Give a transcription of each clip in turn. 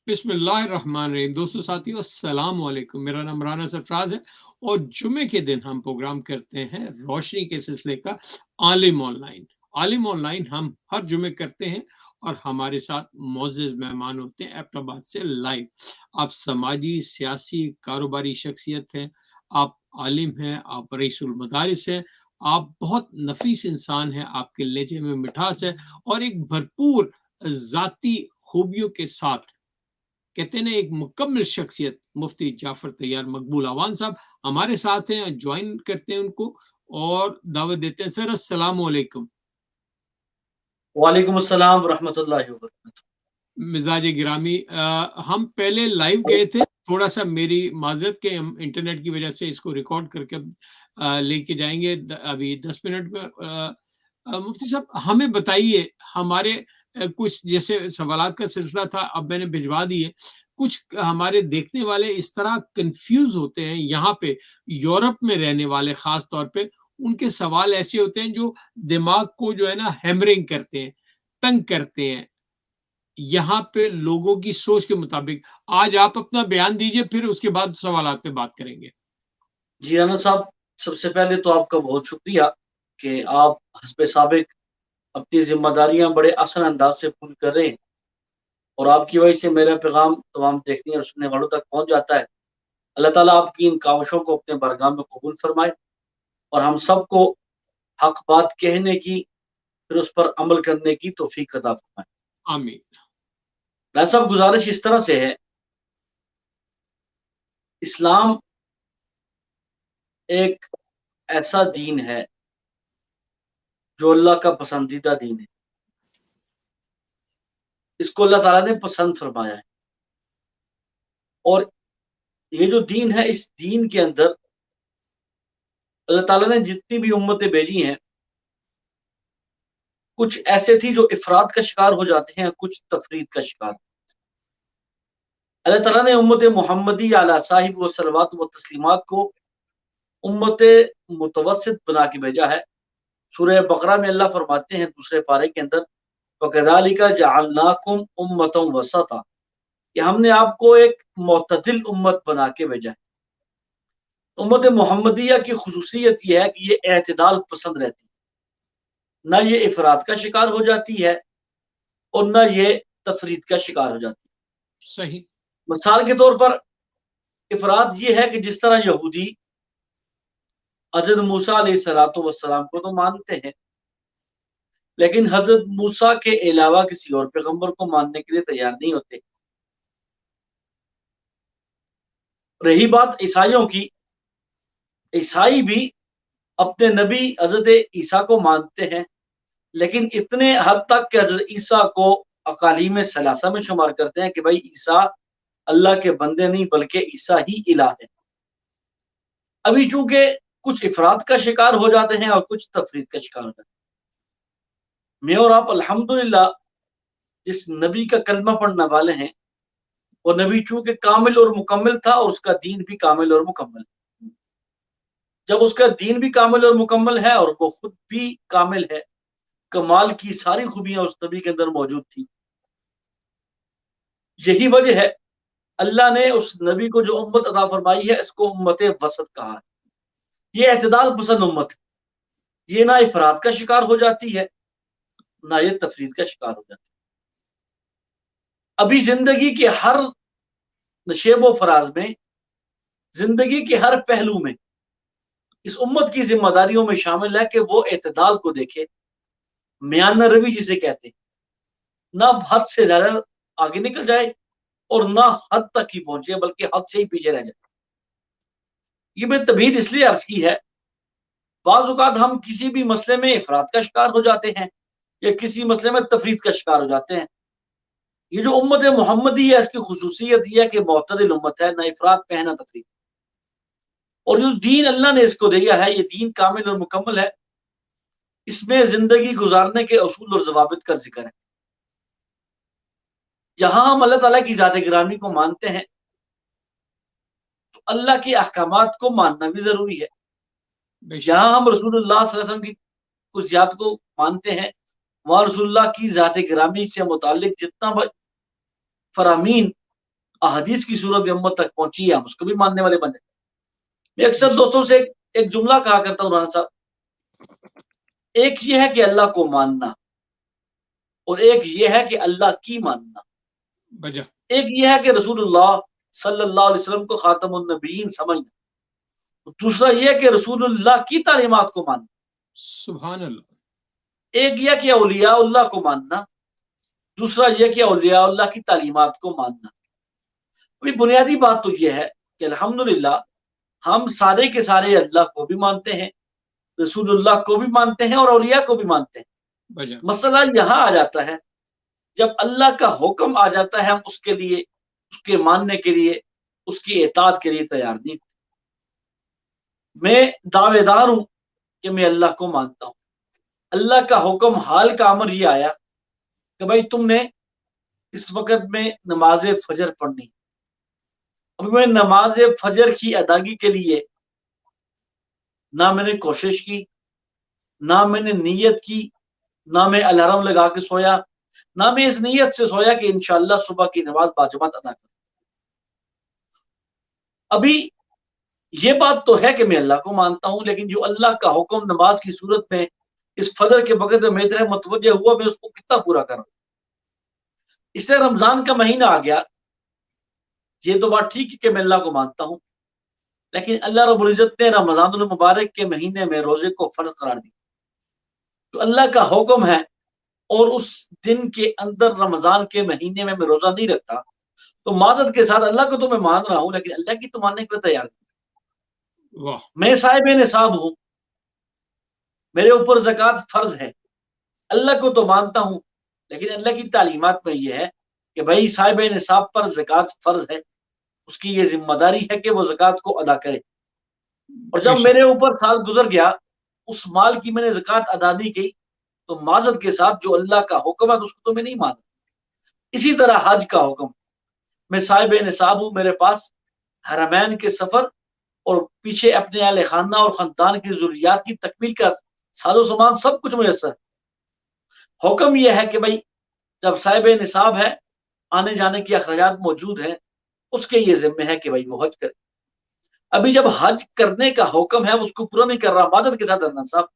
बिस्मिल्लाहिर्रहमानिर्रहीम। दोस्तों साथियों अस्सलाम वालेकुम। मेरा नाम राना सरफराज है और जुमे के दिन हम प्रोग्राम करते हैं रोशनी के सिलसिले का आलिम ऑनलाइन। आलिम ऑनलाइन हम हर जुमे करते हैं और हमारे साथ मोअज़्ज़िज़ मेहमान होते हैं एबटाबाद से लाइव। आप समाजी, सियासी, कारोबारी शख्सियत हैं, आप आलिम हैं, आप रईसुल मदारिस हैं, आप बहुत नफीस इंसान हैं, आपके लहजे में मिठास है और एक भरपूर ज़ाती खूबियों के साथ कहते हैं ना एक मुकम्मल शख्सियत मुफ्ती जाफर तैयार मकबूल अवान साहब हमारे साथ हैं। ज्वाइन करते हैं उनको और दावत देते हैं। सर अस्सलाम वालेकुम। वालेकुम अस्सलाम रहमतुल्लाहि व बरकातुहू। मिजाज गिरामी, हम पहले लाइव गए थे, थोड़ा सा मेरी माजरत के हम इंटरनेट की वजह से इसको रिकॉर्ड करके लेके जाएंगे अभी 10 मिनट में। मुफ्ती साहब हमें बताइए, हमारे कुछ जैसे सवालात का सिलसिला था, अब मैंने भिजवा दिए। कुछ हमारे देखने वाले इस तरह कंफ्यूज होते हैं यहाँ पे, यूरोप में रहने वाले खास तौर पे उनके सवाल ऐसे होते हैं जो दिमाग को जो है ना हैमरिंग करते हैं, तंग करते हैं यहाँ पे लोगों की सोच के मुताबिक। आज आप अपना बयान दीजिए, फिर उसके बाद सवालात पे बात करेंगे। जी राना साहब, सबसे पहले तो आपका बहुत शुक्रिया कि आप हस्बे साबिक अपनी जिम्मेदारियां बड़े आसान अंदाज से पूरी कर रहे हैं और आपकी वजह से मेरा पैगाम तमाम देखने और सुनने वालों तक पहुंच जाता है। अल्लाह ताला आपकी इन काविशों को अपने बरगाह में कबूल फरमाए और हम सबको हक बात कहने की, फिर उस पर अमल करने की तौफीक अता फरमाए। आमीन। राना साहब, गुजारिश इस तरह से है, इस्लाम एक ऐसा दीन है जो अल्लाह का पसंदीदा दीन है। इसको अल्लाह ताला ने पसंद फरमाया है और ये जो दीन है, इस दीन के अंदर अल्लाह ताला ने जितनी भी उम्मतें भेजी हैं, कुछ ऐसे थी जो इफरात का शिकार हो जाते हैं, कुछ तफरीद का शिकार। अल्लाह ताला ने उम्मत मोहम्मदी अला साहिब व सलवात व तस्लीमात को उम्मत मुतवस्सित बना के भेजा है। सूरह बकरा में अल्लाह फरमाते हैं दूसरे पारे के अंदर, वकज़ालिका जअलनाकुम उम्मतन वसता, कि हमने आपको एक मोतदिल उम्मत बना के भेजा है। उम्मत मोहम्मदिया की खुसूसियत यह है कि ये एतदाल पसंद रहती है, ना ये इफरात का शिकार हो जाती है और ना ये तफरीद का शिकार हो जाती है। सही। मिसाल के तौर पर इफरात ये है कि जिस तरह यहूदी हजरत मूसा अलैहिस्सलातु वस्सलाम को तो मानते हैं, लेकिन हजरत मूसा के अलावा किसी और पैगंबर को मानने के लिए तैयार नहीं होते। रही बात ईसाइयों की, ईसाई भी अपने नबी हजरत ईसा को मानते हैं, लेकिन इतने हद तक कि हजरत ईसा को अकालीम सलासा में शुमार करते हैं कि भाई ईसा अल्लाह के बंदे नहीं बल्कि ईसा ही इलाह है। अभी चूंकि कुछ इफरात का शिकार हो जाते हैं और कुछ तफरीद का शिकार हो जाते हैं। मैं और आप अल्हम्दुलिल्लाह जिस नबी का कलमा पढ़ने वाले हैं, वो नबी चूंकि कामिल और मुकम्मल था और उसका दीन भी कामिल और मुकम्मल। जब उसका दीन भी कामिल और मुकम्मल है और वो खुद भी कामिल है, कमाल की सारी खूबियां उस नबी के अंदर मौजूद थी। यही वजह है अल्लाह ने उस नबी को जो उम्मत अता फरमाई है, इसको उम्मत वसत कहा है। ये एतदाल पसंद उम्मत है। ये ना इफरात का शिकार हो जाती है, ना ये तफरीद का शिकार हो जाती है। अभी जिंदगी के हर नशेब व फराज में, जिंदगी के हर पहलू में इस उम्मत की जिम्मेदारियों में शामिल है कि वो एतदाल को देखे, म्यान रवि जिसे कहते हैं, ना हद से ज्यादा आगे निकल जाए और ना हद तक ही पहुंचे बल्कि हद से ही पीछे रह जाए। ये मैं तबीयत इसलिए अर्ज की है, बाज़ औक़ात हम किसी भी मसले में इफरात का शिकार हो जाते हैं या किसी मसले में तफरीद का शिकार हो जाते हैं। ये जो उम्मत मोहम्मदी है, इसकी खुसूसियत यह है कि मोतदिल उम्मत है, ना इफरात में है ना तफरीद। और जो दीन अल्लाह ने इसको दिया है, ये दीन कामिल और मुकम्मल है। इसमें जिंदगी गुजारने के असूल और ज़वाबित का जिक्र है। जहां हम अल्लाह ताला की ज़ात गिरामी को मानते हैं, तो अल्लाह के अहकामात को मानना भी जरूरी है। जहां हम रसूलुल्लाह सल्लल्लाहु अलैहि वसल्लम की कुछ ज़ात को मानते हैं, वहां रसूलुल्लाह की ज़ात गिरामी से मुताल्लिक जितना फरामीन अहदीस की सूरत में उम्मत तक पहुंची है, हम उसको भी मानने वाले बने। मैं अक्सर दोस्तों से एक जुमला कहा करता हूँ राना साहब, एक ये है कि अल्लाह को मानना और एक ये है कि अल्लाह की मानना। वजह एक ये है कि रसूलुल्लाह सल्लल्लाहु अलैहि वसल्लम को खातमुन नबीयीन समझना, दूसरा ये है कि रसूलुल्लाह की तालीमात को मानना। सुभान अल्लाह। एक यह कि औलियाउल्लाह को मानना, दूसरा यह कि औलियाउल्लाह की तालीमात को मानना। अभी बुनियादी बात तो यह है कि अल्हम्दुलिल्लाह हम सारे के सारे अल्लाह को भी मानते हैं, रसूलुल्लाह को भी मानते हैं और औलिया को भी मानते हैं। वजह मसला यहाँ आ जाता है जब अल्लाह का हुक्म आ जाता है, हम उसके लिए, उसके मानने के लिए, उसकी इताअत के लिए तैयार नहीं। मैं दावेदार हूं कि मैं अल्लाह को मानता हूं। अल्लाह का हुक्म, हाल का अमर ये आया कि भाई तुमने इस वक्त में नमाज फजर पढ़नी। अब मैं नमाज फजर की अदागी के लिए ना मैंने कोशिश की, ना मैंने नीयत की, ना मैं अलार्म लगा के सोया, ना मैं इस नीयत से सोया कि इंशाअल्लाह सुबह की नमाज बाजमात अदा करूं। अभी ये बात तो है कि मैं अल्लाह को मानता हूं, लेकिन जो अल्लाह का हुक्म नमाज की सूरत में इस फजर के वक्त में मेरी तरफ मुतवज्जे हुआ, मैं उसको कितना पूरा करूं। इसलिए रमजान का महीना आ गया, ये तो बात ठीक है कि मैं अल्लाह को मानता हूं, लेकिन अल्लाह रब्बुल इज्जत ने रमजानुल मुबारक के महीने में रोजे को फर्ज करार दिया। तो अल्लाह का हुक्म है और उस दिन के अंदर रमजान के महीने में मैं रोजा नहीं रखता, तो माजरत के साथ अल्लाह को तो मैं मान रहा हूं, लेकिन अल्लाह की तो मानने के लिए तैयार नहीं। वाह मैं साहिब निसाब हूं, मेरे ऊपर ज़कात फर्ज है, अल्लाह को तो मानता हूं, लेकिन अल्लाह की तालीमात में यह है कि भाई साहिब निसाब पर ज़कात फर्ज है, उसकी ये जिम्मेदारी है कि वो ज़कात को अदा करे। और जब बेशक मेरे ऊपर साल गुजर गया, उस माल की मैंने ज़कात अदा नहीं की, तो माजरत के साथ जो अल्लाह का हुक्म है उसको तो मैं नहीं माना। इसी तरह हज का हुक्म, मैं साहिब निसाब हूं, मेरे पास हरमैन के सफर और पीछे अपने आले खाना और खानदान की जरूरियात की तकमील का साजो सामान सब कुछ मुयस्सर। हुक्म यह है कि भाई जब साहिब निसाब है, आने जाने की अखराजात मौजूद हैं, उसके ये जिम्मे है कि भाई वो हज करे। अभी जब हज करने का हुक्म है, उसको पूरा नहीं कर रहा माजरत के साथ रमजान साहब,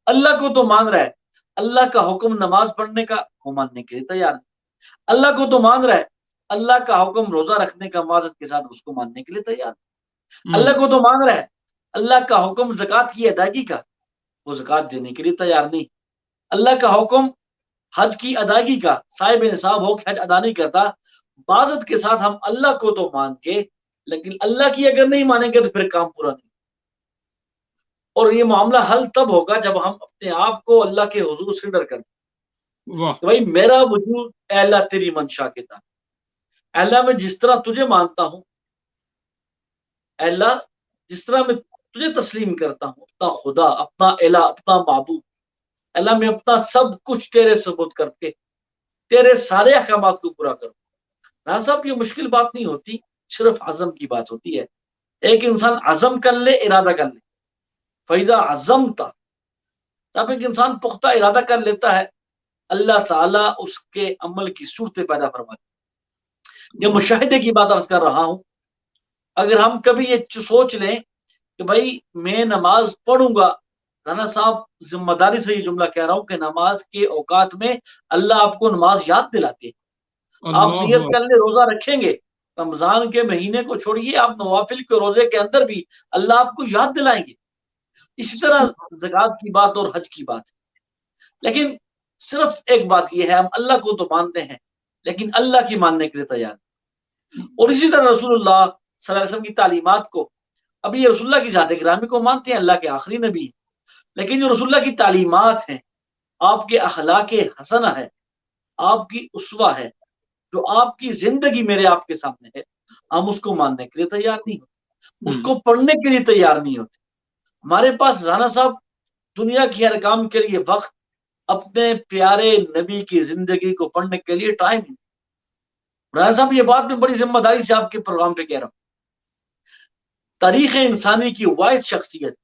अल्लाह को तो मान रहा है, अल्लाह का हुक्म नमाज पढ़ने का वो मानने के लिए तैयार नहीं। अल्लाह को तो मान रहा है, अल्लाह का हुक्म रोजा रखने का माजरत के साथ उसको मानने के लिए तैयार। अल्लाह को तो मान रहा है, अल्लाह का हुक्म ज़कात की अदायगी का, वो ज़कात देने के लिए तैयार नहीं। अल्लाह का हुक्म हज की अदायगी का, साहिब निसाब हो हज अदा नहीं करता, बाज़त के साथ हम अल्लाह को तो मान के, लेकिन अल्लाह की अगर नहीं मानेंगे तो फिर काम पूरा नहीं। और ये मामला हल तब होगा जब हम अपने आप को अल्लाह के हुजूर सरेंडर कर दें। वाह तो भाई मेरा वजूद ऐ अल्लाह तेरी मंशा के था, अल्लाह मैं जिस तरह तुझे मानता हूं, अल्लाह जिस तरह मैं तुझे तस्लीम करता हूं, अपना खुदा, अपना इला, अपना माबूद, अल्लाह मैं अपना सब कुछ तेरे सबूत करके तेरे सारे अहकामात को पूरा करूं। ना साहब ये मुश्किल बात नहीं होती, सिर्फ अज़म की बात होती है। एक इंसान अज़म कर ले, इरादा कर ले, फैजा अज़म था, जब एक इंसान पुख्ता इरादा कर लेता है, अल्लाह ताला उसके अमल की सूरतें पैदा फरमाती। ये मुशाहिदे की बात अर्ज कर रहा हूं। अगर हम कभी ये सोच लें कि भाई मैं नमाज पढ़ूंगा, राना साहब जिम्मेदारी से ये जुमला कह रहा हूं कि नमाज के औकात में अल्लाह आपको नमाज याद दिलाते हैं। आप नियत अल्लाह कर ले रोजा रखेंगे, रमजान के महीने को छोड़िए, आप नवाफिल के रोजे के अंदर भी अल्लाह आपको याद दिलाएंगे। इसी तरह ज़कात की बात और हज की बात। लेकिन सिर्फ एक बात यह है, हम अल्लाह को तो मानते हैं, लेकिन अल्लाह की मानने के लिए तैयार। और इसी तरह रसूलुल्लाह सल्लल्लाहु अलैहि वसल्लम की तालीमात को, अभी ये रसूलुल्लाह की जात गिरामी को मानते हैं, अल्लाह के आखिरी नबी, लेकिन जो रसूलुल्लाह की तालीमात हैं, आपके अखलाक हसना है, आपकी उसवा है, जो आपकी जिंदगी मेरे आपके सामने है, हम उसको मानने के लिए तैयार नहीं होते, उसको पढ़ने के लिए तैयार नहीं होते। हमारे पास राना साहब दुनिया की हर काम के लिए वक्त, अपने प्यारे नबी की जिंदगी को पढ़ने के लिए टाइम नहीं। राना साहब ये बात मैं बड़ी जिम्मेदारी से आपके प्रोग्राम पे कह रहा हूँ। तारीख इंसानी की वाहिद शख्सियत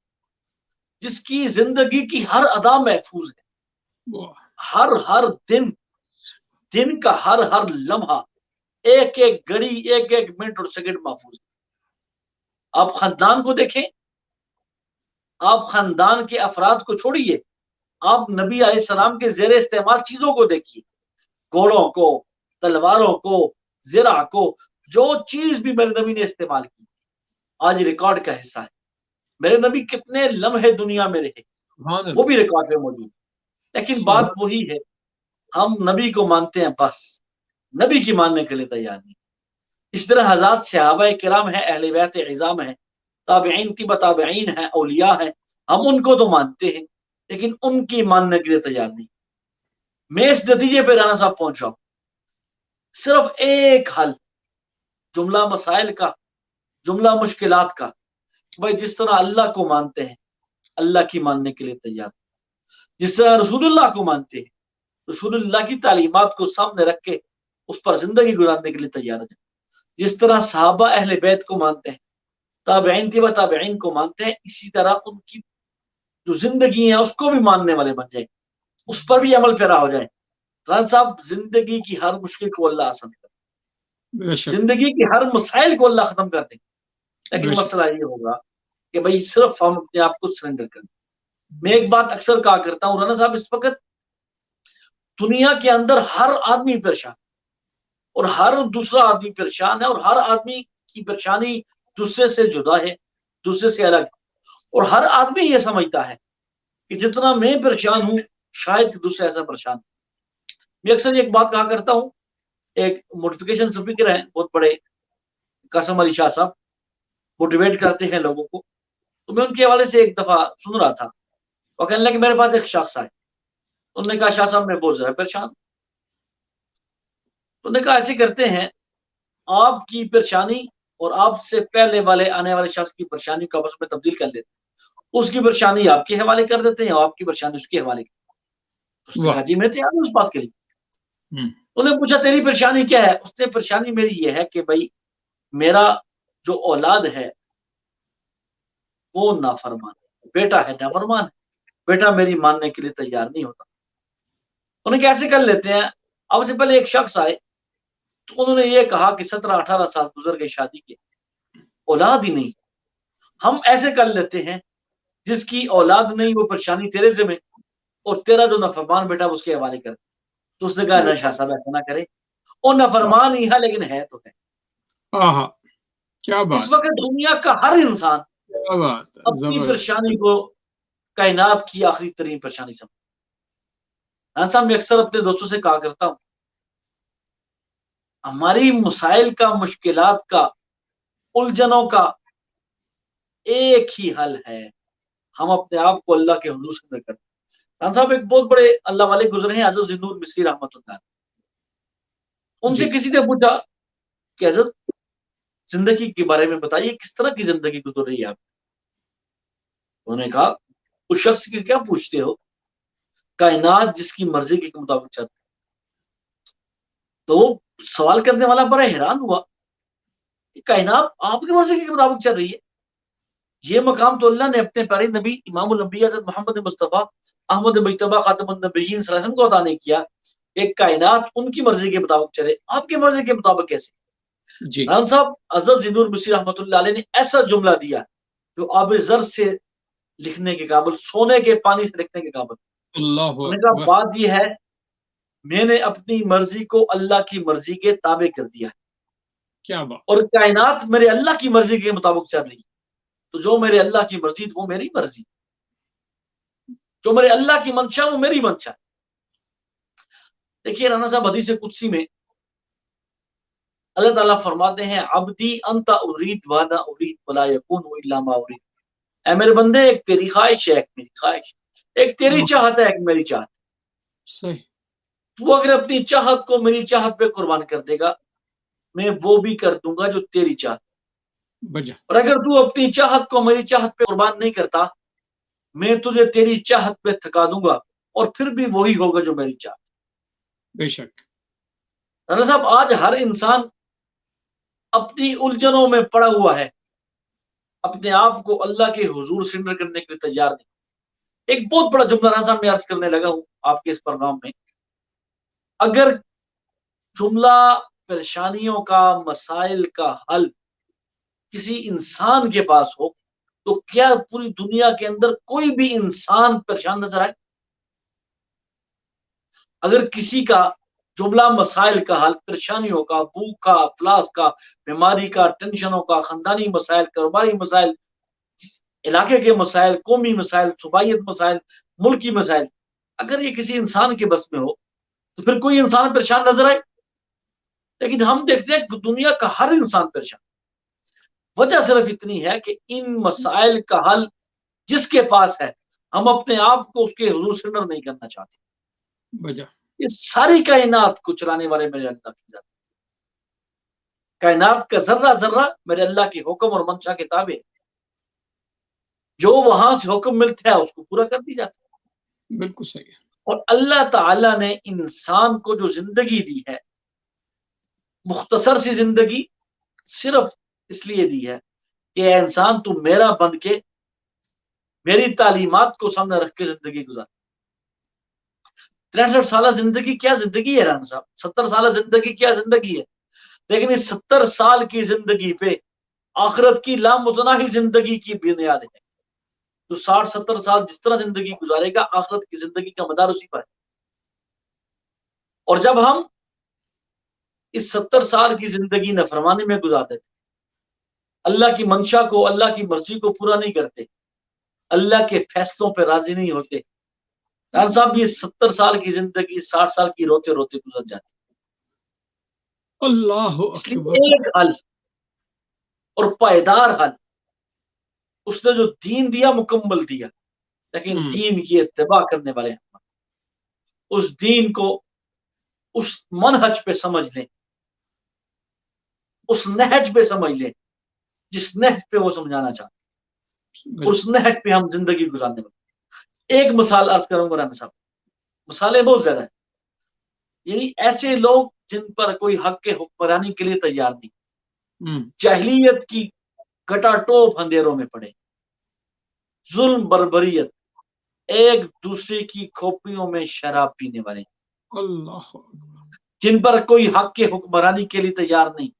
जिसकी जिंदगी की हर अदा महफूज है, हर हर दिन, दिन का हर हर लम्हा एक एक घड़ी, एक एक मिनट और सेकंड महफूज है। आप खानदान को देखें, आप खानदान के अफराद को छोड़िए, आप नबी अलैहिस्सलाम के जेर इस्तेमाल चीजों को देखिए, घोड़ों को, तलवारों को, ज़रा को, जो चीज भी मेरे नबी ने इस्तेमाल की आज रिकॉर्ड का हिस्सा है। मेरे नबी कितने लम्हे दुनिया में रहे वो भी रिकॉर्ड में मौजूद है। लेकिन बात वही है, हम नबी को मानते हैं, बस नबी की मानने के लिए तैयार नहीं। इस तरह हज़ात सहाबा किराम है, अहले बैत इज़ाम है, ताबईन तिबा ताबईन है, औलिया है, हम उनको तो मानते हैं लेकिन उनकी मानने के लिए तैयार नहीं। मैं इस नतीजे पे राना साहब पहुंचा हूं, सिर्फ एक हल जुमला मसाइल का, जुमला मुश्किलात का, भाई जिस तरह अल्लाह को मानते हैं अल्लाह की मानने के लिए तैयार, जिस तरह रसूलुल्लाह को मानते हैं रसूलुल्लाह की तालीमात को सामने रख के उस पर जिंदगी गुजारने के लिए तैयार है, जिस तरह सहाबा अहले बैत को मानते हैं, ताबईन तिबा ताबईन को मानते हैं, इसी तरह उनकी जो जिंदगी है उसको भी मानने वाले बन जाए, उस पर भी अमल पैरा हो जाए। रान साहब, जिंदगी की हर मुश्किल को अल्लाह आसान कर, जिंदगी की हर मसाइल को अल्लाह खत्म कर दे, लेकिन मसला ये होगा कि भाई सिर्फ हम अपने आप को सरेंडर करें। मैं एक बात अक्सर कहा करता हूँ राना साहब, इस वक्त दुनिया के अंदर हर आदमी परेशान और हर दूसरा आदमी परेशान है, और हर आदमी की परेशानी दूसरे से जुदा है, दूसरे से अलग, और हर आदमी ये समझता है कि जितना मैं परेशान हूं शायद दूसरा ऐसा परेशान। मैं अक्सर एक बात कहा करता हूं, एक मोटिफिकेशन स्पीकर है बहुत बड़े, कासिम अली शाह साहब, मोटिवेट करते हैं लोगों को, तो मैं उनके हवाले से एक दफा सुन रहा था, वो कहने लगे मेरे पास एक शख्स आए, उन्होंने कहा शाह साहब मैं बहुत ज्यादा परेशान। तो उन्होंने कहा ऐसे करते हैं, आपकी परेशानी और आपसे पहले वाले आने वाले शख्स की परेशानी को आपस में तब्दील कर लेते हैं, उसकी परेशानी आपके हवाले कर देते हैं और आपकी परेशानी उसके हवाले कर। तो उसने कहा जी मैं तैयार हूं उस बात के लिए। उन्होंने पूछा तेरी परेशानी क्या है? उसने परेशानी मेरी ये है कि भाई मेरा जो औलाद है वो नाफरमान है, बेटा है नाफरमान है, बेटा मेरी मानने के लिए तैयार नहीं होता। उन्हें कैसे कर लेते हैं? अब से पहले एक शख्स आए तो उन्होंने ये कहा कि 17-18 साल गुजर गए शादी के, औलाद ही नहीं। हम ऐसे कर लेते हैं जिसकी औलाद नहीं वो परेशानी तेरे जिम्मे और तेरा जो नाफरमान बेटा उसके हवाले कर। तो उसने कहा ना शाह साहब ऐसा ना करे, और नाफरमान ही है लेकिन है तो है। क्या बात। इस वक्त दुनिया का हर इंसान अपनी परेशानी को कायनात की आखिरी तरीन परेशानी समझ। मैं अक्सर अपने दोस्तों से कहा करता हूं, हमारी मसाइल का, मुश्किलात का, उलझनों का एक ही हल है, हम अपने आप को अल्लाह के हुजूर से करते। खान साहब एक बहुत बड़े अल्लाह वाले गुजरे हैं, हज़रत ज़िन्नूर मिस्री रहमतुल्लाह, उनसे किसी ने पूछा कि हज़रत जिंदगी के बारे में बताइए, किस तरह की जिंदगी गुजर रही है आप? उन्होंने कहा उस शख्स की क्या पूछते हो, कायनात जिसकी मर्जी के मुताबिक चल। तो सवाल करने वाला बड़ा हैरान हुआ कि कायनात आपकी मर्जी के मुताबिक चल रही है। ये मकाम तो अल्लाह ने अपने प्यारे नबी इमामुल अंबिया हज़रत मोहम्मद मुस्तफा अहमद मुज्तबा खातमुन नबिय्यीन सल्लल्लाहु अलैहि वसल्लम को अता नहीं किया। एक कायनात उनकी मर्जी के मुताबिक चले, आपकी मर्जी के मुताबिक कैसे? खान साहब हज़रत ज़िन्नूर मिस्री रहमतुल्लाह अलैह ने ऐसा जुमला दिया जो आब ज़र से लिखने के काबिल, सोने के पानी से लिखने के काबिल। उन्होंने कहा बात यह है, मैंने अपनी मर्जी को अल्लाह की मर्जी के ताबे कर दिया, क्या बात, और कायनात मेरे अल्लाह की मर्जी के मुताबिक चल रही। तो जो मेरे अल्लाह की मर्जी वो मेरी मर्जी, जो मेरे अल्लाह की मंशा वो मेरी मंशा। देखिए राना साहब, हदीस कुदसी में अल्लाह ताला फरमाते हैं, अब्दी अंता उरीद वाना उरीद वला यकून इल्ला मा उरीद। ऐ मेरे बंदे, एक तेरी ख्वाहिश है, एक मेरी ख्वाहिश, एक तेरी चाहत है, एक मेरी चाहत। सही। तू अगर अपनी चाहत को मेरी चाहत पे कुर्बान कर देगा, मैं वो भी कर दूंगा जो तेरी चाहत। और अगर तू अपनी चाहत को मेरी चाहत पे कुर्बान नहीं करता, मैं तुझे तेरी चाहत पे थका दूंगा, और फिर भी वही होगा जो मेरी चाहत। बेशक राना साहब, आज हर इंसान अपनी उलझनों में पड़ा हुआ है, अपने आप को अल्लाह के हुजूर सरेंडर करने के लिए तैयार नहीं। एक बहुत बड़ा जुमला राना साहब मैं अर्ज करने लगा हूं आपके इस प्रोग्राम में, अगर जुमला परेशानियों का, मसाइल का हल किसी इंसान के पास हो, तो क्या पूरी दुनिया के अंदर कोई भी इंसान परेशान नजर आए? अगर किसी का जुमला मसाइल का हल, परेशानियों का, भूख का, अफलास का, बीमारी का, टेंशनों का, खानदानी मसाइल, कारोबारी मसाइल, इलाके के मसाइल, कौमी मसाइल, सूबाइत मसाइल, मुल्की मसाइल, अगर ये किसी इंसान के बस में हो तो फिर कोई इंसान परेशान नजर आए? लेकिन हम देखते हैं कि दुनिया का हर इंसान परेशान। वजह सिर्फ इतनी है कि इन मसाइल का हल जिसके पास है, हम अपने आप को उसके हुजूर सरेंडर नहीं करना चाहते। वजह ये सारी कायनात को चलाने वाले मेरे अल्लाह की जात, कायनात का जर्रा जर्रा मेरे अल्लाह के हुक्म और मंशा के ताबे, जो वहां से हुक्म मिलता है उसको पूरा कर दी जाती है। बिल्कुल सही है। और अल्लाह ताला ने इंसान को जो जिंदगी दी है, मुख्तसर सी जिंदगी, सिर्फ इसलिए दी है कि ऐ इंसान तू मेरा बन के मेरी तालीमात को सामने रख के जिंदगी गुजार। 63 साल जिंदगी क्या जिंदगी है राना साहब, 70 साल जिंदगी क्या जिंदगी है। लेकिन इस 70 साल की जिंदगी पे आखिरत की लामुतनाही जिंदगी की बुनियाद है। तो 60-70 साल जिस तरह जिंदगी गुजारेगा, आखिरत की जिंदगी का मदार उसी पर है। और जब हम इस 70 साल की जिंदगी नफरमानी में गुजार देते, अल्लाह की मंशा को, अल्लाह की मर्जी को पूरा नहीं करते, अल्लाह के फैसलों पर राजी नहीं होते, रान साहब ये 70 साल की जिंदगी 60 साल की रोते रोते गुजर जाती। अल्लाह अकबर। इसलिए एक हल और पायदार हल, उसने जो दीन दिया मुकम्मल दिया, लेकिन दीन की इत्तिबा करने वाले हम उस दीन को उस मनहज पे समझ लें, उस नहज पे समझ लें जिस नहज पे वो समझाना चाहते, उस नहज पे हम जिंदगी गुजारने वाले। एक मिसाल अर्ज करूंगा राना साहब, मिसालें बहुत ज्यादा है। यानी ऐसे लोग जिन पर कोई हक के हुक्मरानी के लिए तैयार नहीं, जाहिलियत की गटाटोप अंधेरों में पड़े, जुल्म बर्बरियत, एक दूसरे की खोपड़ियों में शराब पीने वाले, अल्लाह, जिन पर कोई हक के हुक्मरानी के लिए तैयार नहीं।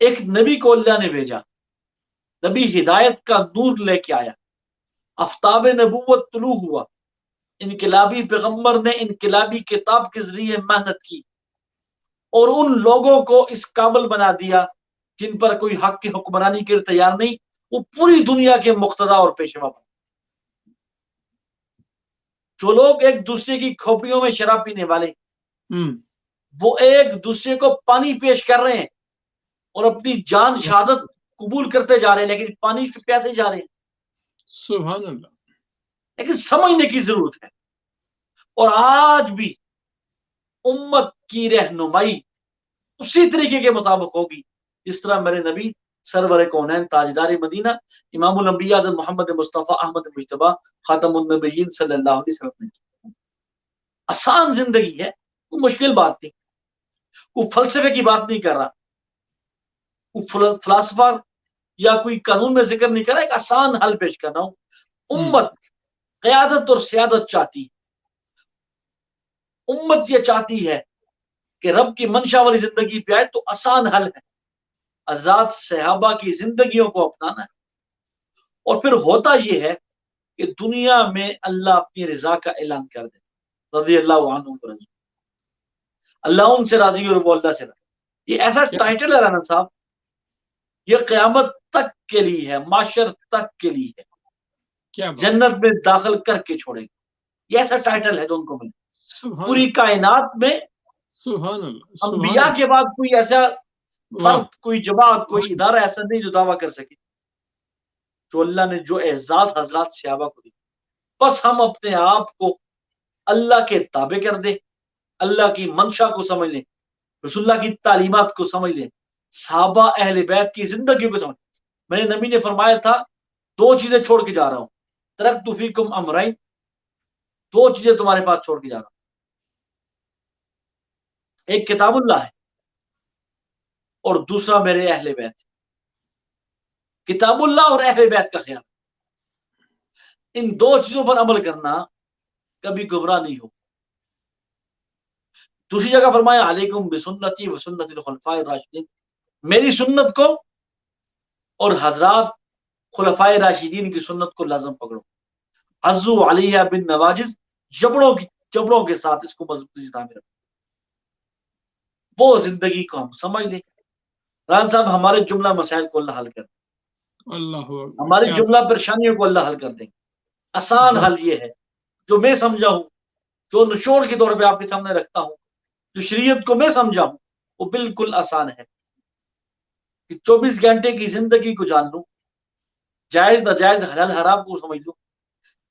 एक नबी को अल्लाह ने भेजा, नबी हिदायत का नूर लेके आया, आफ्ताब नबूवत तुलू हुआ, इनकलाबी पैगंबर ने इनकलाबी किताब के जरिए मेहनत की और उन लोगों को इस काबिल बना दिया जिन पर कोई हक की हुक्मरानी के लिए तैयार नहीं, वो पूरी दुनिया के मुख्तदा और पेशवा बने। जो लोग एक दूसरे की खोपड़ियों में शराब पीने वाले, वो एक दूसरे को पानी पेश कर रहे हैं और अपनी जान शहादत कबूल करते जा रहे हैं, लेकिन पानी से प्यासे जा रहे हैं। सुभान अल्लाह। लेकिन समझने की जरूरत है। और आज भी उम्मत की रहनुमाई उसी तरीके के मुताबिक होगी जिस तरह मेरे नबी सरवर कौनैन ताजदार मदीना इमामुल अंबिया हज़रत मोहम्मद मुस्तफ़ा अहमद मुज्तबा खातमुन नबिय्यीन सल्लल्लाहु अलैहि वसल्लम ने। आसान जिंदगी है, कोई मुश्किल बात नहीं, कोई फलसफे की बात नहीं कर रहा, कोई फिलासफर या कोई कानून में जिक्र नहीं कर रहा, एक आसान हल पेश कर रहा हूं। उम्मत क़यादत और सियादत चाहती है, उम्मत ये चाहती है कि रब की मंशा वाली जिंदगी पे आए, तो आसान हल है आजाद सहाबा की जिंदगियों को अपनाना है। और फिर होता यह है कि दुनिया में अल्लाह अपनी रजा का ऐलान कर दे, रज़ी अल्लाह अन्हुम व रज़ू, अल्लाह उनसे राजी और वो अल्लाह से राजी। ये ऐसा टाइटल है राना साहब, ये क़यामत तक के लिए है, माशर तक के लिए है, क्या जन्नत में दाखिल करके छोड़ेगा। ये ऐसा टाइटल है जो उनको मिले पूरी कायनात में। अंबिया के बाद कोई ऐसा फर्द, कोई जमात, कोई इदारा ऐसा नहीं जो दावा कर सके जो अल्लाह ने जो एजाज हजरात सहाबा को दी। बस हम अपने आप को अल्लाह के ताबे कर दे, अल्लाह की मंशा को समझ लें, रसूलुल्लाह की तालीमात को समझ लें, सहाबा अहले बैत की जिंदगी को समझ। मेरे नबी ने फरमाया था, दो चीजें छोड़ के जा रहा हूं, तरक्तु फीकुम अमरैन, दो चीजें तुम्हारे पास छोड़ के जा रहा हूं, एक किताबुल्लाह है और दूसरा मेरे अहले बैत। किताबुल्लाह और अहले बैत का ख्याल, इन दो चीजों पर अमल करना, कभी गुमराह नहीं हो। दूसरी जगह फरमाया अलैकुम बिसुन्नती व सुन्नतिल खुलफाए राशिदीन, मेरी सुन्नत को और हजरात खुलफाए राशिदीन की सुन्नत को लाजम पकड़ो। अज़्ज़ू अलैहा बिन नवाजिज, जबड़ों के साथ इसको मजबूती से थामे रखो। वो जिंदगी को हम समझ लें। रान साहब, हमारे जुमला मसाइल को अल्लाह हल कर दें, अल्लाह हमारी जुमला परेशानियों को अल्लाह हल कर देंगे। आसान हल ये है जो मैं समझा हूं, जो निचोड़ के तौर पे आपके सामने रखता हूं, जो शरीयत को मैं समझा हूं, वो बिल्कुल आसान है कि 24 घंटे की जिंदगी को जान लूं, जायज नाजायज हलाल हराम को समझ लूं,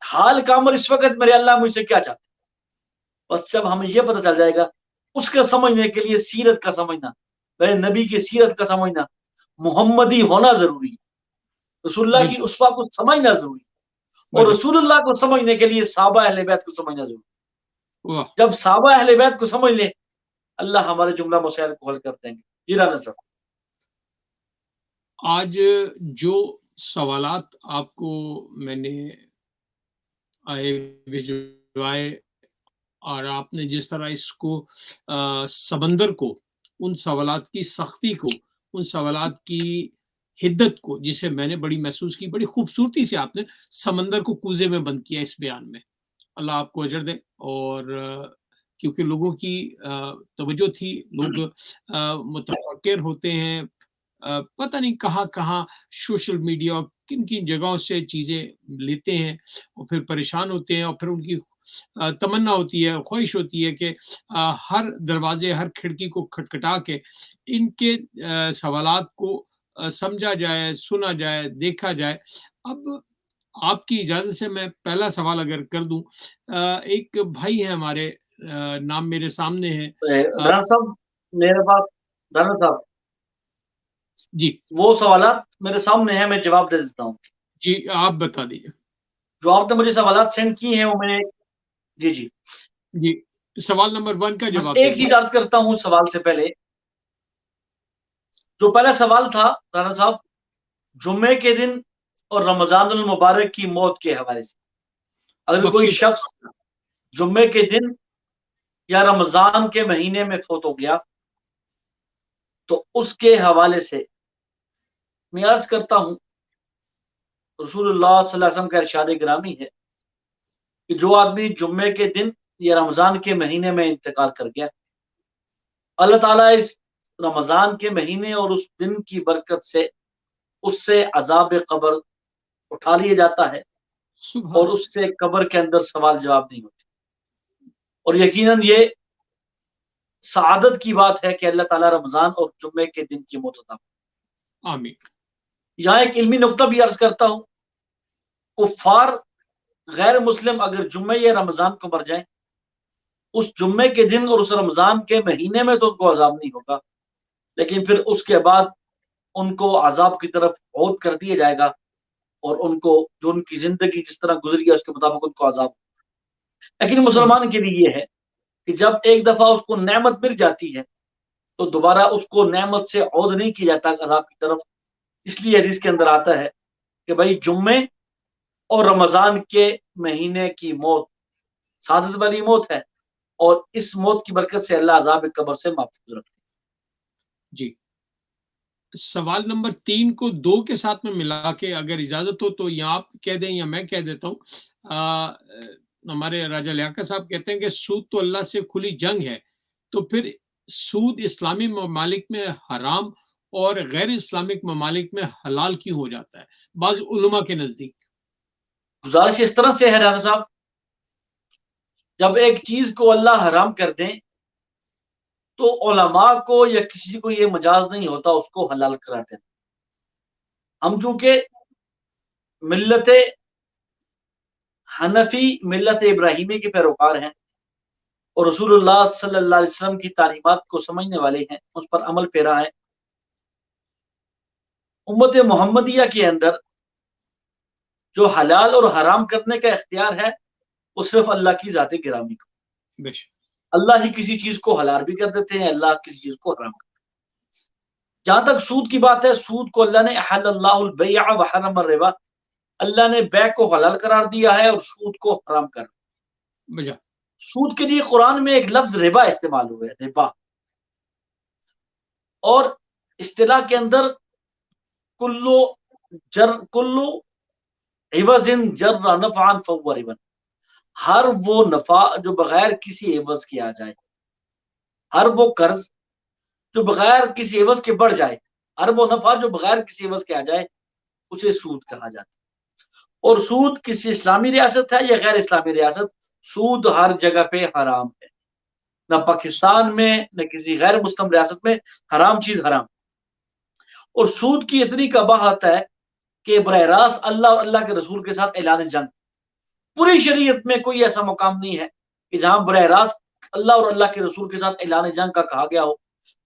हाल का अमर इस वक्त मेरे अल्लाह मुझसे क्या चाहते। बस जब हमें यह पता चल जाएगा, उसका समझने के लिए सीरत का समझना, मेरे नबी की सीरत का समझना, मुहम्मदी होना जरूरी है, रसूलुल्लाह की उसवा को समझना जरूरी है, और रसूलुल्लाह को समझने के लिए सहाबा अहले बैत को समझना जरूरी है। जब सहाबा अहले बैत को समझ ले, अल्लाह हमारे जुमला मसाइल को हल कर देंगे। जी राना साहब, आज जो सवालात आपको मैंने भिजवाए और आपने जिस तरह इसको समंदर को, उन सवालात की सख्ती को, उन सवालात की हिद्दत को, जिसे मैंने बड़ी महसूस की, बड़ी खूबसूरती से आपने समंदर को कूजे में बंद किया इस बयान में। अल्लाह आपको अजर दे। और क्योंकि लोगों की तवज्जो थी, लोग मुतफक्किर होते हैं, पता नहीं कहाँ कहाँ सोशल मीडिया किन किन जगहों से चीज़ें लेते हैं और फिर परेशान होते हैं, और फिर उनकी तमन्ना होती है, ख्वाहिश होती है कि हर दरवाजे, हर खिड़की को खटखटा के इनके सवालात को समझा जाए, सुना जाए, देखा जाए। अब आपकी इजाज़त से मैं पहला सवाल अगर कर दूं, एक भाई है हमारे, नाम मेरे सामने है। राना साहब, मेरे पास, राना साहब जी वो सवालात मेरे सामने है, मैं जवाब दे देता हूँ। जी, आप बता दीजिए। जो आपने मुझे सवालात सेंड किए हैं वो मैंने, जी जी, जी, सवाल नंबर 1 का बस जवाब एक दीजिए। चीज अर्ज करता हूँ सवाल से पहले। जो पहला सवाल था राना साहब, जुम्मे के दिन और रमजानुल मुबारक की मौत के हवाले से, अगर कोई बख्शिश। शख्स जुम्मे के दिन या रमजान के महीने में फौत हो गया, तो उसके हवाले से मैं अर्ज करता हूं, रसूलुल्लाह सल्लल्लाहु अलैहि वसल्लम का इरशाद गिरामी है कि जो आदमी जुम्मे के दिन या रमजान के महीने में इंतकाल कर गया, अल्लाह ताला इस रमजान के महीने और उस दिन की बरकत से उससे अजाब कब्र उठा लिया जाता है, और उससे कब्र के अंदर सवाल जवाब नहीं होते। और यकीनन ये सआदत की बात है कि अल्लाह ताला रमजान और जुम्मे के दिन की मौत अता फरमाए। आमीन। यहाँ एक इल्मी नुक्ता भी अर्ज करता हूँ, कुफ्फार गैर मुस्लिम अगर जुम्मे या रमजान को मर जाए, उस जुम्मे के दिन और उस रमजान के महीने में तो उनको अजाब नहीं होगा, लेकिन फिर उसके बाद उनको अजाब की तरफ औद कर दिया जाएगा, और उनको जो उनकी जिंदगी जिस तरह गुजरी है उसके मुताबिक उनको अजाब। लेकिन मुसलमान के लिए ये है कि जब एक दफा उसको नेमत मिल जाती है तो दोबारा उसको नेमत से औद नहीं किया जाता अजाब की तरफ। इसलिए हदीस के अंदर आता है कि भाई जुम्मे और रमजान के महीने की मौत सादत वाली मौत है, और इस मौत की बरकत से अल्लाह अजाब कब्र से महफूज रखते हैं। जी, सवाल नंबर 3 को 2 के साथ में मिला के अगर इजाजत हो तो या आप कह दें या मैं कह देता हूँ। हमारे राजा लियाकत साहब कहते हैं कि सूद तो अल्लाह से खुली जंग है, तो फिर सूद इस्लामी ममालिक में हराम और गैर इस्लामिक ममालिक में हलाल क्यों हो जाता है बाज़ उलमा के नजदीक? गुजारिश इस तरह से है राना साहब, जब एक चीज को अल्लाह हराम कर दें तो उलमा को या किसी को ये मजाज नहीं होता उसको हलाल करार देना। हम चूंकि मिल्लत हनफी, मिल्लत इब्राहिमी के पैरोकार हैं और रसूलुल्लाह सल्लल्लाहु अलैहि वसल्लम की तालीमात को समझने वाले हैं, उस पर अमल पेरा है। उम्मत मोहम्मदिया के अंदर जो हलाल और हराम करने का इख्तियार है वो सिर्फ अल्लाह की जाते गिरामी को। अल्लाह ही किसी चीज को हलाल भी कर देते हैं, अल्लाह किसी चीज को हराम कर। जहां तक सूद की बात है, सूद को अल्लाह ने अहल्लल्लाहुल बैअ व हर्रम रिबा, अल्लाह ने बै को हलाल करार दिया है और सूद को हराम कर। سود کے لیے قرآن میں ایک لفظ ربا استعمال ہوا ہے، ربا، اور اصطلاح کے اندر کلو عوض جر نفعا فهو ربا، ہر وہ نفع جو بغیر کسی عوض کے آ جائے، ہر وہ قرض جو بغیر کسی عوض کے بڑھ جائے، ہر وہ نفع جو بغیر کسی عوض کے آ جائے، اسے سود کہا جاتا ہے۔ اور سود کسی اسلامی ریاست ہے یا غیر اسلامی ریاست، سود ہر جگہ پہ حرام ہے، نہ پاکستان میں نہ کسی غیر مسلم ریاست میں، حرام چیز حرام۔ اور سود کی اتنی قباحت ہے کہ براہ راست اللہ اور اللہ کے رسول کے ساتھ اعلان جنگ، پوری شریعت میں کوئی ایسا مقام نہیں ہے کہ جہاں براہ راست اللہ اور اللہ کے رسول کے ساتھ اعلان جنگ کا کہا گیا ہو۔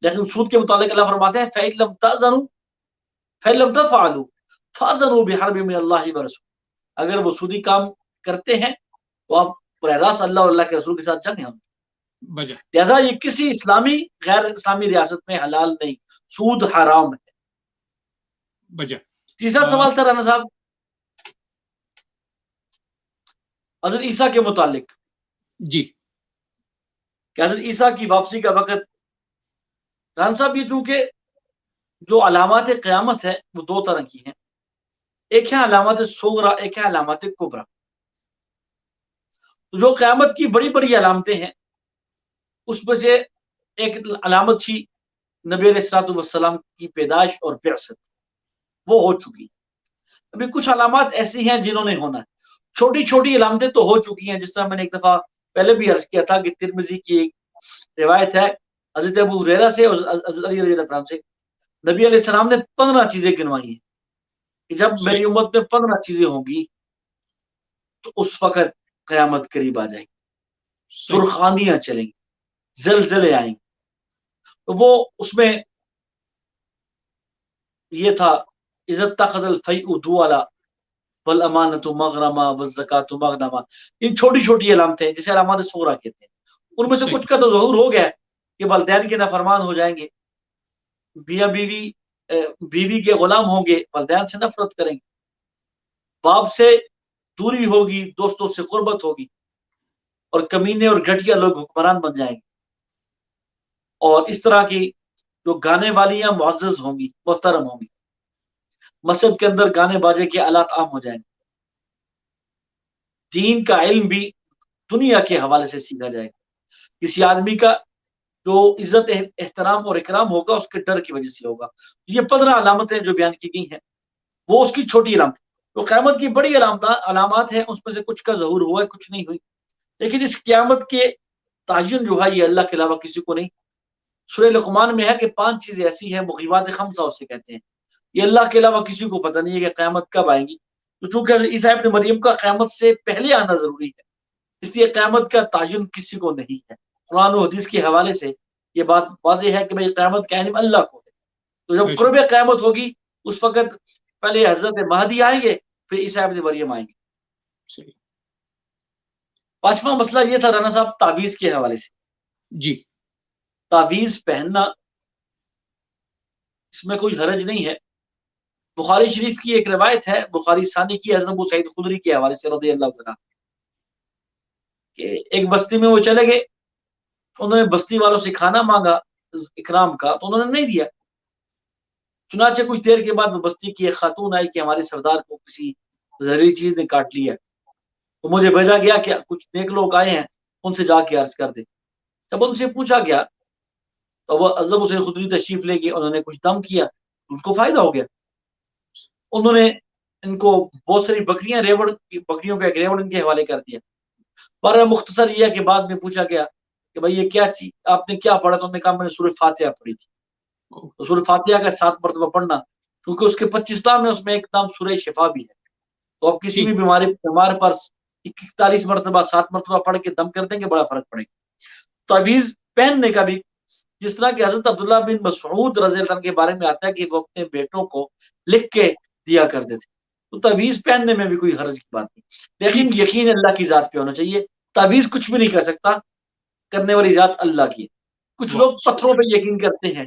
لیکن سود کے متعلق اللہ فرماتے ہیں فَإِن لَمْ تَأْذَنُوا فَإِن لَمْ تَفْعَلُوا فَأْذَنُوا بِحَرْبٍ مِّنَ اللَّهِ وَرَسُولِهِ، اگر وہ سودی کام کرتے ہیں تو آپ براہ راست اللہ اور اللہ کے رسول کے ساتھ جنگ ہیں۔ لہٰذا یہ کسی اسلامی غیر اسلامی ریاست میں حلال نہیں، سود حرام ہے۔ تیسرا سوال تھا رانا صاحب حضرت عیسیٰ کے متعلق، جی، کہ حضرت عیسیٰ کی واپسی کا وقت۔ رانا صاحب یہ چونکہ جو علامات قیامت ہے وہ دو طرح کی ہیں، ایک ہے علامات صغرا، ایک ہے علامات کبرا۔ جو قیامت کی بڑی بڑی علامتیں ہیں اس میں سے ایک علامت تھی نبی علیہ الصلوۃ والسلام کی پیدائش اور بعثت، وہ ہو چکی۔ ابھی کچھ علامات ایسی ہیں جنہوں نے ہونا ہے، چھوٹی چھوٹی علامتیں تو ہو چکی ہیں، جس طرح میں نے ایک دفعہ پہلے بھی عرض کیا تھا کہ ترمذی کی ایک روایت ہے حضرت ابو ہریرہ سے اور حضرت علی رضی اللہ عنہ سے، نبی علیہ السلام نے 15 چیزیں گنوائی ہیں کہ جب میری امت میں 15 چیزیں ہوں گی تو اس وقت قیامت قریب آ جائے گی، سرخاندیاں چلیں گی، زلزلے آئیں گے۔ تو وہ اس میں یہ تھا اذا اتخذ الفیء دوالا والامانۃ مغرما والزکاۃ مغنما، ان چھوٹی چھوٹی علامتیں جسے علامات صغرا کہتے ہیں، ان میں سے کچھ کا تو ظہور ہو گیا ہے کہ والدین کے نافرمان ہو جائیں گے، بیوی بیوی کے غلام ہوں گے، والدین سے نفرت کریں گے، باپ سے دوری ہوگی، دوستوں سے قربت ہوگی، اور کمینے اور گھٹیا لوگ حکمران بن جائیں گے، اور اس طرح کی جو گانے والیاں معزز ہوں گی، محترم ہوں گی، مسجد کے اندر گانے باجے کے آلات عام ہو جائیں گے، دین کا علم بھی دنیا کے حوالے سے سیکھا جائے گا، کسی آدمی کا جو عزت احترام اور اکرام ہوگا اس کے ڈر کی وجہ سے ہوگا۔ یہ 15 علامتیں جو بیان کی گئی ہیں وہ اس کی چھوٹی علامت، تو قیامت کی بڑی علامات ہیں، اس میں سے کچھ کا ظہور ہوا ہے، کچھ نہیں ہوئی، لیکن اس قیامت کے تعین جو ہے یہ اللہ کے علاوہ کسی کو نہیں۔ سورہ لقمان میں ہے کہ 5 چیزیں ایسی ہیں، مغیبات خمسہ اسے کہتے ہیں، یہ اللہ کے علاوہ کسی کو پتہ نہیں ہے کہ قیامت کب آئیں گی۔ تو چونکہ عیسیٰ ابن مریم کا قیامت سے پہلے آنا ضروری ہے، اس لیے قیامت کا تعین کسی کو نہیں ہے۔ قرآن و حدیث کے حوالے سے یہ بات واضح ہے کہ بھئی قیامت کا علم اللہ کو ہے۔ تو جب قرب قیامت ہوگی اس وقت پہلے حضرت مہدی آئیں گے، پھر عیسیٰ ابن مریم آئیں گے۔ 5واں مسئلہ یہ تھا رانا صاحب تعویذ کے حوالے سے۔ جی، تعویذ پہننا اس میں کوئی حرج نہیں ہے۔ بخاری شریف کی ایک روایت ہے، بخاری ثانی کی، حضرت ابو سعید خدری کے حوالے سے رضی اللہ عنہ، کہ ایک بستی میں وہ چلے گئے، انہوں نے بستی والوں سے کھانا مانگا اکرام کا تو انہوں نے نہیں دیا، چنانچہ کچھ دیر کے بعد وہ بستی کی ایک خاتون آئی کہ ہمارے سردار کو کسی زہریلی چیز نے کاٹ لیا، تو مجھے بھیجا گیا کہ کچھ نیک لوگ آئے ہیں، ان سے جا کے عرض کر دے۔ جب ان سے پوچھا گیا تو وہ حضرت ابو سعید خدری تشریف لے گئے، انہوں نے کچھ دم کیا، اس کو فائدہ ہو گیا۔ انہوں نے ان کو بہت ساری بکریوں کا ایک ریوڑ ان کے حوالے کر دیا۔ پر مختصر یہ کہ بعد میں پوچھا گیا کہ بھائی یہ کیا چیز آپ نے کیا پڑھا، تو انہوں نے کہا میں نے سورہ فاتحہ پڑھی تھی۔ تو سورہ فاتحہ کا 7 مرتبہ پڑھنا، کیونکہ اس کے 25 نام ہے، اس میں ایک نام سورہ شفا بھی ہے، تو آپ کسی بھی بیمار پر 41 مرتبہ 7 مرتبہ پڑھ کے دم کر دیں گے، بڑا فرق پڑے گا۔ تعویذ پہننے کا بھی جس طرح کہ حضرت عبداللہ بن مسعود رضی اللہ عنہ کے بارے میں آتا ہے کہ وہ اپنے بیٹوں کو لکھ کے دیا کرتے تھے، تو تعویذ پہننے میں بھی کوئی حرج کی بات نہیں، لیکن یقین اللہ کی ذات پہ ہونا چاہیے۔ تعویذ کچھ بھی نہیں کر سکتا، کرنے والی ذات اللہ کی ہے۔ کچھ لوگ پتھروں پہ یقین کرتے ہیں،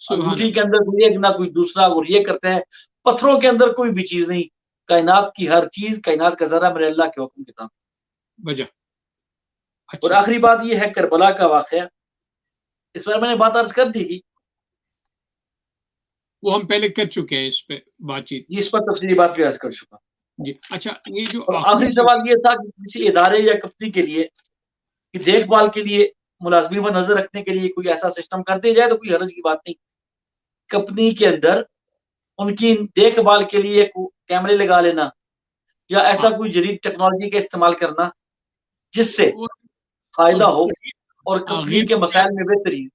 انگوٹھی کے اندر کوئی ایک نہ کوئی دوسرا، اور یہ کرتے ہیں، پتھروں کے اندر کوئی بھی چیز نہیں، کائنات کی ہر چیز، کائنات کا ذرہ میرے اللہ کے حکم کے تابع۔ और अच्छा आखिरी बात ये है करबला का वाकया, इस पर मैंने बात अर्ज कर दी थी, वो हम पहले कर चुके हैं इस पे बातचीत। ये इस पर तफसीली बात भी अर्ज कर चुका। जी अच्छा, ये जो और आखिरी आखिरी सवाल ये था कि किसी इदारे या कंपनी के लिए कि देखभाल के लिए, मुलाजमीन पर नजर रखने के लिए कोई ऐसा सिस्टम कर दिया जाए तो कोई हर्ज की बात नहीं। कंपनी के अंदर उनकी देखभाल के लिए कैमरे लगा लेना या ऐसा हाँ, कोई जदीद टेक्नोलॉजी का इस्तेमाल करना जिससे वो फायदा हो और कंपनी के गीबत, मसाइल में बेहतरी हो।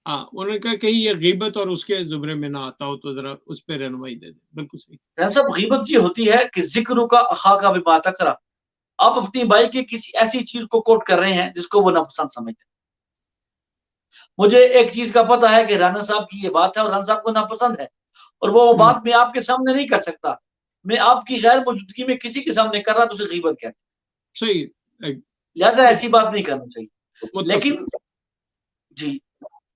हाँ उन्होंने कहा कहीं ये गीबत और उसके जुमरे में ना आता हो तो जरा उस पर रहनुमाई दे दे। बिल्कुल सही। सब गीबत ये होती है कि जिक्र का अखा का बिमा तकरा, आप अपनी भाई की किसी ऐसी चीज को कोट कर रहे हैं जिसको वो नापसंद समझते हैं। मुझे एक चीज का पता है कि राना साहब की ये बात है और राना साहब को नापसंद है, और वो बात मैं आपके सामने नहीं कर सकता, मैं आपकी गैर मौजूदगी में किसी के सामने कर रहा तो उसे गीबत कहते हैं। सही। लिहाजा ऐसी बात नहीं करनी चाहिए। मुत्तफिक। लेकिन जी,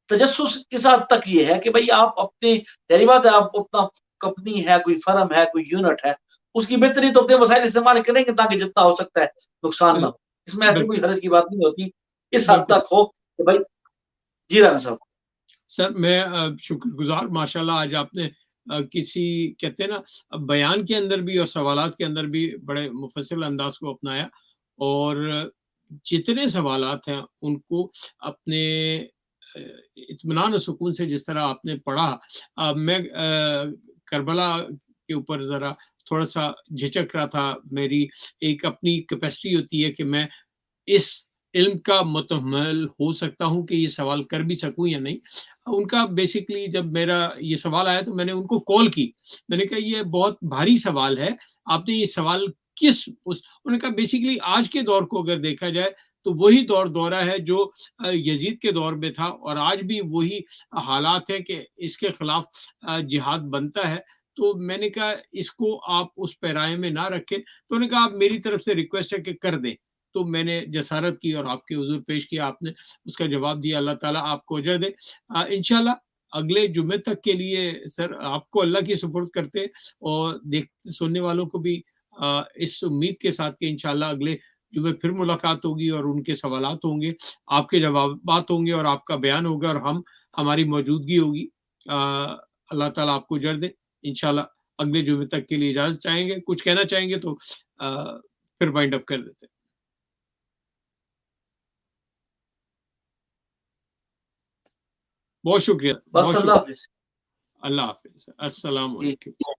तजस्सुस इस हद तक ये है कि भाई आप अपनी, तेरी बात है, आप अपना कंपनी है, कोई फर्म है, कोई यूनिट है, उसकी बेहतरी तो अपने वसाइल इस्तेमाल करेंगे ताकि जितना हो सकता है नुकसान ना हो। इसमें ऐसी कोई बिल्कुल हर्ज की बात नहीं होती, इस हद बिल्कुल तक हो कि भाई। जी राना साहब। सर, मैं शुक्रगुजार, माशाल्लाह आज आपने किसी कहते हैं ना बयान के अंदर भी और सवालात के अंदर भी बड़े मुफस्सिल अंदाज को अपनाया, और जितने सवालात हैं उनको अपने अ, इत्मीनान और सुकून से जिस तरह आपने पढ़ा। मैं करबला के ऊपर ज़रा थोड़ा-सा झिझक रहा था। मेरी एक अपनी कैपेसिटी होती है कि मैं इस इल्म का मुतहम्मिल हो सकता हूँ कि ये सवाल कर भी सकूँ या नहीं। उनका बेसिकली जब मेरा ये सवाल आया तो मैंने उनको कॉल की। मैंने कहा ये बहुत भारी सवाल है, आपने ये सवाल किस उस उन्होंने कहा बेसिकली आज के दौर को अगर देखा जाए तो वही दौर दौरा है जो यजीद के दौर में था, और आज भी वही हालात है कि इसके खिलाफ जिहाद बनता है। तो मैंने कहा इसको आप उस पैराए में ना रखें। तो उन्होंने कहा आप मेरी तरफ से रिक्वेस्ट है कि कर दें। तो मैंने जसारत की और आपके हुज़ूर पेश किया, आपने उसका जवाब दिया। अल्लाह ताला आपको अजर दे। इंशाल्लाह अगले जुमे तक के लिए सर आपको अल्लाह की सुपुर्द करते हैं, और देख सुनने वालों को भी इस उम्मीद के साथ कि इंशाल्लाह अगले जुमे फिर मुलाकात होगी और उनके सवालात होंगे, आपके जवाबात होंगे और आपका बयान होगा और हमारी मौजूदगी होगी। अल्लाह ताला आपको अजर दे। इंशाल्लाह अगले जुमे तक के लिए इजाज़त चाहेंगे, कुछ कहना चाहेंगे तो फिर वाइंड अप कर देते हैं। बहुत शुक्रिया, बस बहुत अल्लाह शुक्रिया। हाफिज। अल्लाह हाफ़िज़। अस्सलाम जी। वालेकुम।